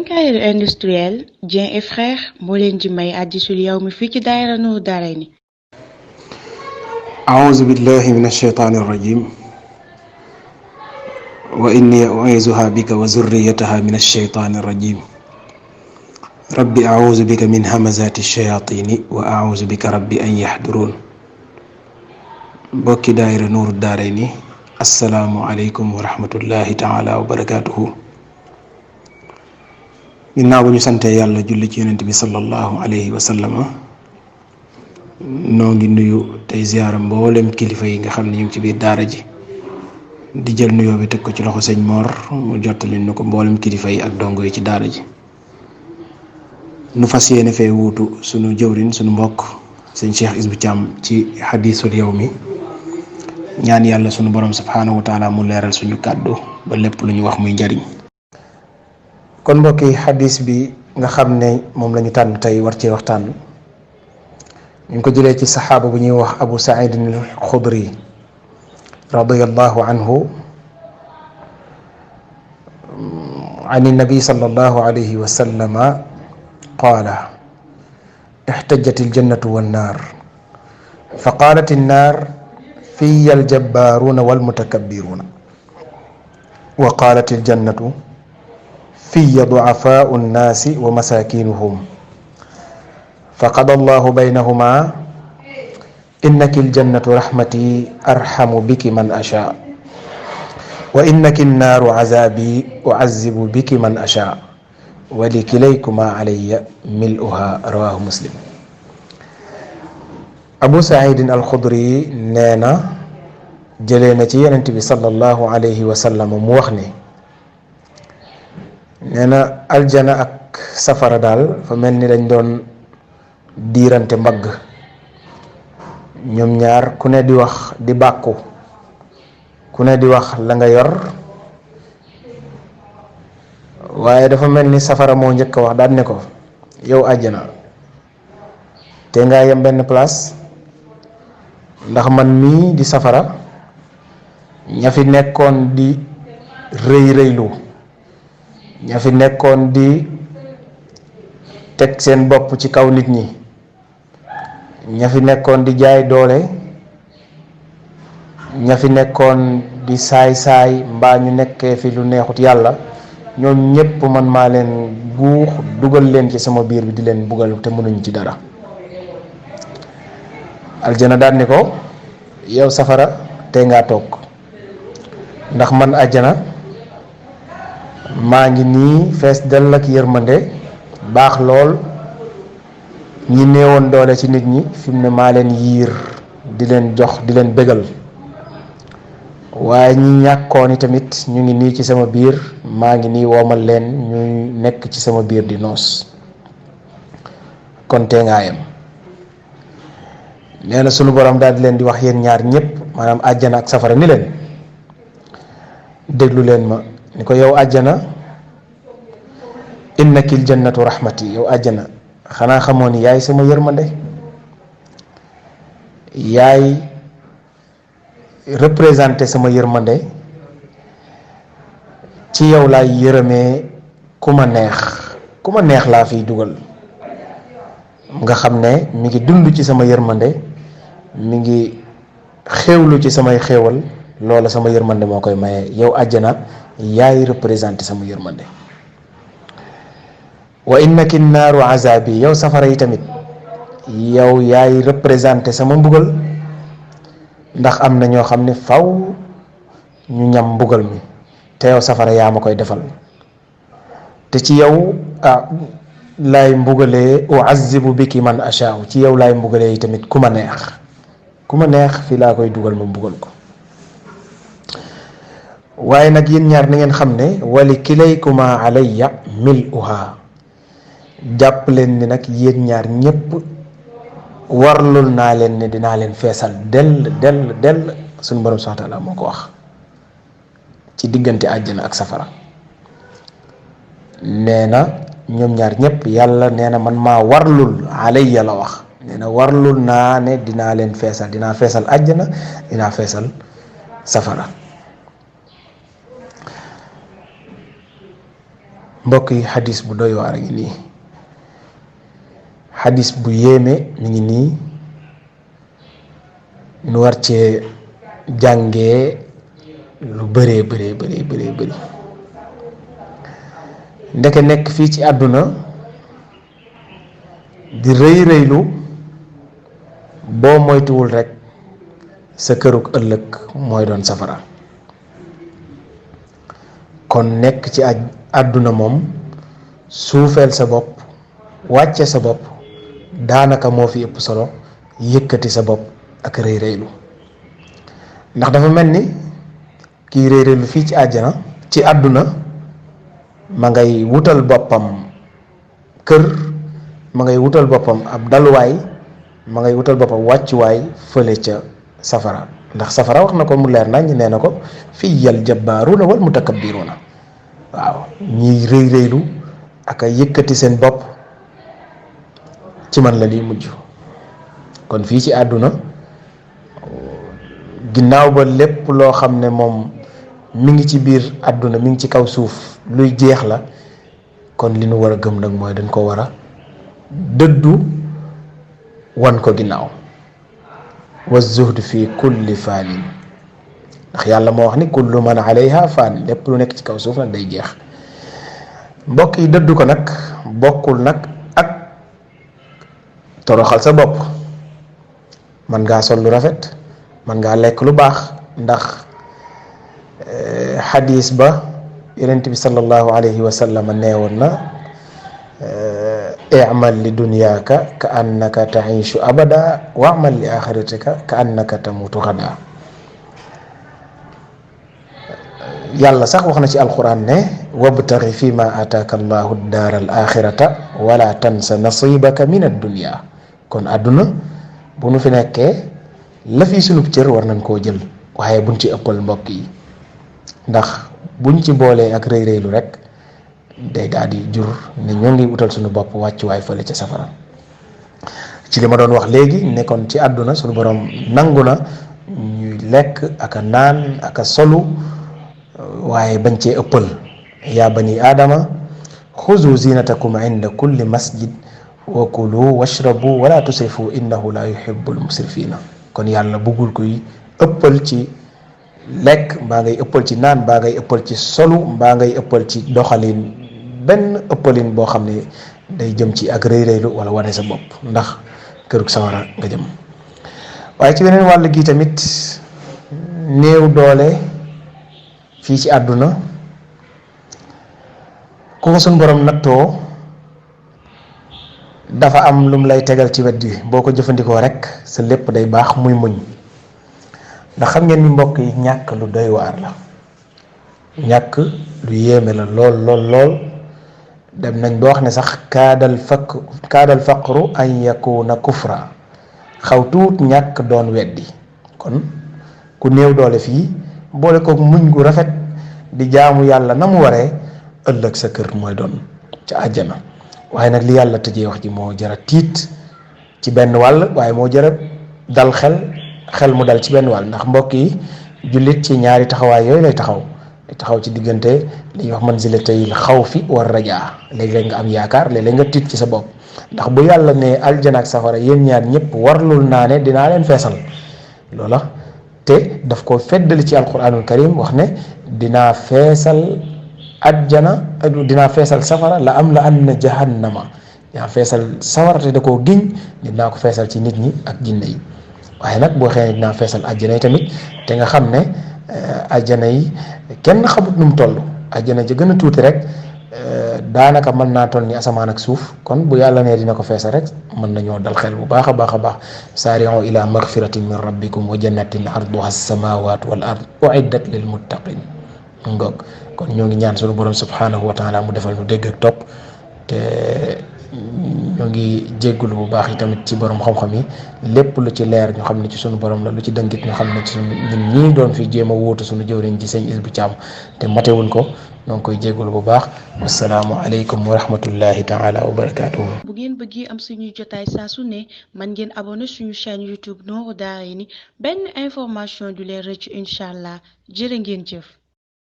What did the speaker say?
quincaillerie industrielle Dieng et Frères moo leen di may hadiisul yawmi fii ci daayira Nuuru Daarayni. أعوذ بالله من الشيطان الرجيم وإني أعيذها بك وذريتها من الشيطان الرجيم ربي أعوذ بك من همزات الشياطين وأعوذ بك ربي أن يحضرون بوكي دايرة نور الدارين السلام عليكم ورحمة الله تعالى وبركاته ginnaaw bu ñu sante yàlla julli ci yonent bi sallallahu alayhi wa sallam noo ngi nuyu tey ziyaara mboolem kilifa yi nga xam ne ñu ngi ci biir daara ji di jël nuyoo bi teg ko ci loxo sëñ Mor mu jottali nu ko mboolem kilifa yi ak dongo yi ci daara ji nu fas yéene fee wuutu sunu jëwrin sunu mbokk sëñ Cheikh Isbu Thiam ci hadiisul yawmi ñaan yàlla sunu borom subhaanahu wa taala mu leeral suñu kàddu ba lépp lu ñu wax muy njariñ. kon mbokk yi xadis bi nga xam ne moom la ñu tànn tey war cee waxtaan ñu ngi ko jëlee ci saxaaba bu ñuy wax Abu Saïd al-Xudri radiyallahu anhu an nabi sallallahu alayhi wa sallama qaala ixtajat aljannatu wannaar fa qaalat annaar fiya aljabbaaruna walmutakabbiruuna wa qaalat aljannatu في ضعفاء الناس ومساكينهم فقضى الله بينهما إنك الجنة رحمتي أرحم بك من أشاء وإنك النار عذابي أعذب بك من أشاء ولكليكما علي ملؤها رواه مسلم. أبو سعيد الخضري نانا جلينتي ينتبه صلى الله عليه وسلم موخني nee na aljana ak safara daal fa mel ni dañ doon diirante mbagg ñoom ñaar ku ne di wax di bàkku ku ne di wax la nga yor waaye dafa mel ni safara moo njëkk a wax daan ne ko yow àjjana te ngaa yem benn place ndax man mii di safara ña fi nekkoon di rëy rëylu ña fi nekkoon di teg seen bopp ci kaw nit ñi ña fi nekkoon di jaay doole ña fi nekkoon di saay-saay mbaa ñu nekkee fi lu neexut yàlla ñoom ñépp man maa leen guux dugal leen ci sama biir bi di leen buggal te mënuñ ci dara. aljana daan ni ko yow safara te ngaa toog ndax man àjjana maa ngi nii fees dell ak yërmande baax lool ñi néewoon doole ci nit ñi fi mu ne maa leen yiir di leen jox di leen bégal waaye ñi ñàkkoon i tamit ñu ngi nii ci sama biir maa ngi nii woomal leen ñuy nekk ci sama biir di noos kon tee ngaa yem. nee na sunu borom daal di leen di wax yéen ñaar ñépp maanaam àjjana ak safara ni leen déglu leen ma ni ko yow àjjana innakil jannatu rahmati yow àjjana xanaa xamoo ni yaay sama yërmande yaay représenté sama yërmande ci yow laay yërëmee ku ma neex laa fiy dugal nga xam ne mi ngi dund ci sama yërmande mi ngi xéewlu ci samay xéewal loola sama yërmande moo koy maye yow àjjana yaay représenté sama yërmande wa innaki naaru azabi yow safara yi tamit yow yaay représenté sama mbugal ndax am na ñoo xam ne faw ñu ñam mbugal mi te yow safara yaa ma koy defal te ci yow laay mbugalee uazibu biki man ashaaw ci yow laay mbugalee yi tamit ku ma neex fii laa koy dugal ma mbugal ko waaye nag yéen ñaar na ngeen xam ne wali kilaykuma alayya miluha jàpp leen ni nag yéen ñaar ñépp warlul naa leen ne dinaa leen feesal dell suñu borom subhaanahu wa taala moo ko wax ci diggante àjjana ak safara nee na ñoom ñaar ñépp yàlla nee na man maa warlul alayya la wax nee na warlul naa ne dinaa leen feesal dinaa feesal àjjana dinaa feesal safara mbokk yi xadis bu doy waar a ngi nii, xadis bu yéeme mi ngi nii, nu war cee jàngee lu bëree bëri ndeke nekk fii ci àdduna di rëy rëylu boo moytuwul rekk sa kërug ëllëg mooy doon safara. kon nekk ci àdduna moom suufeel sa bopp, wàcce sa bopp daanaka moo fi ëpp solo yëkkati sa bopp ak rëy rëylu. ndax dafa mel ni kii rëy rëylu fii ci àdduna ma ngay wutal boppam kër, ma ngay wutal boppam ab daluwaay, ma ngay wutal boppam wàccuwaay fële ca safara. ndax safara wax na ko mu leer nañ nee na ko fiyal jabbaaruuna wal mutakabbiruuna. waaw ñiy rëy rëylu ak a yëkkati seen bopp ci man la liy mujj. kon fii ci àdduna ginnaaw ba lépp loo xam ne moom mi ngi ci biir àdduna mi ngi ci kaw suuf luy jeex la, kon li nu war a gëm nag mooy dañ ko war a dëddu wan ko ginnaaw. wa zuhd fi kulli faanin, ndax yàlla moo wax ni kullu man alayha faan, lépp lu nekk ci kaw suuf nag day jeex. mbokk yi dëddu ko nag bokkul nag ak toroxal sa bopp. man ngaa sol lu rafet, man ngaa lekk lu baax, ndax xadiis ba yonent bi sallallahu alayhi wa sallam neewoon na i'mal li dunyaaka ka annaka taishu abada wa amal li axiratika ka annaka tamutu xada. yàlla sax wax na ci alquran ne wabtaxi fi ma ataaka allahu daar al axirata wala tansa nasibaka min addunya. kon àdduna bu nu fi nekkee la fi sunub cër war nañ koo jël, waaye buñ ci ëppal mbokk yi, ndax buñ ci boolee ak rëy rëylu rek day daal di jur ne ñoo ngi utal suñu bopp wàccuwaay fële ca safara. ci li ma doon wax léegi ne kon ci àdduna suñu borom nangu na ñuy lekk ak a naan ak a solu, waaye bañ cee ëppal. yaa bani aadama xuzu zinatakum inda kulli masjid wa kulu washrabu wala tusrifu innahu la yuhibbul musrifina. kon yàlla bëggul kuy ëppal ci lekk mbaa ngay ëppal ci naan mbaa ngay ëppal ci solu mbaa ngay ëppal ci doxalin, benn ëppalin boo xam ne day jëm ci ak rëy rëylu wala wane sa bopp, ndax kërug sawara nga jëm. waaye ci weneen wàll gi tamit néew doole fii ci àdduna ku ko suñ borom nattoo dafa am lum lay tegal ci wet gi, boo ko jëfandikoo rek sa lépp day baax muy muñ. ndax xam ngeen ni mbokk yi ñàkk lu doy waar la, ñàkk lu yéeme la lool. dem nañ ba wax ne sax kaadal faqru an yakuna kufra, xaw tuut ñàkk doon weddi. kon ku néew doole fii boole ko muñ gu rafet di jaamu yàlla na mu waree, ëllëg sa kër mooy doon ca àjjana. waaye nag li yàlla tëjee wax ji moo jara tiit ci benn wàll, waaye moo jara dal xel mu dal ci benn wàll. ndax mbokk yi jullit ci ñaari taxawaay yooyu lay taxaw ci diggante li ñuy wax manzilatayil xawfi war rajaa. léeg-léeg nga am yaakaar, léeg-léeg nga tiit ci sa bopp. ndax bu yàlla ne aljana ak safara yéen ñaar ñëpp warlul naa ne dinaa leen feesal, loola te daf ko feddali ci alquranul karim wax ne dinaa feesal aljana, dinaa feesal safara, la am la anna jahannama, dinaa feesal safara te da koo giñ dinaa ko feesal ci nit ñi ak jinne yi. waaye nag boo xëyee dinaa feesal àjjana yi tamit, te nga xam ne àjjana yi kenn xamut nu mu toll. àjjana ji gën a tuuti rek daanaka mën naa toll ni asamaan ak suuf. kon bu yàlla nee dina ko feesal rek mën nañoo dal xel bu baax a baax. saari'u ila magfiratin min rabbikum wa jannatin arduha as-samawatu wal ard u'iddat lil muttaqin. ngoog kon ñoo ngi ñaan sunu borom subhanahu wa taala mu defal nu dégg ak topp, te ñoo ngi jéggulu bu baax yi tamit ci borom xam-xam yi. lépp lu ci leer ñu xam ne ci sunu borom la, lu ci dëngit ñu xam ne ci sunu ñun ñii doon fi jéem a wóotu sunu jëwriñ ci sëñ Isbu Caam te matewuñ ko, ñoo ngi koy jéggulu bu baax. wassalaamu aleykum wa rahmatullahi taala wa barakatuhu. bu ngeen bëggee am suñuy jotaay saa su ne man ngeen abonné suñu chaîne YouTube Nourou Darayni benn information du leen rëcc incha allah. jërë ngeen jëf.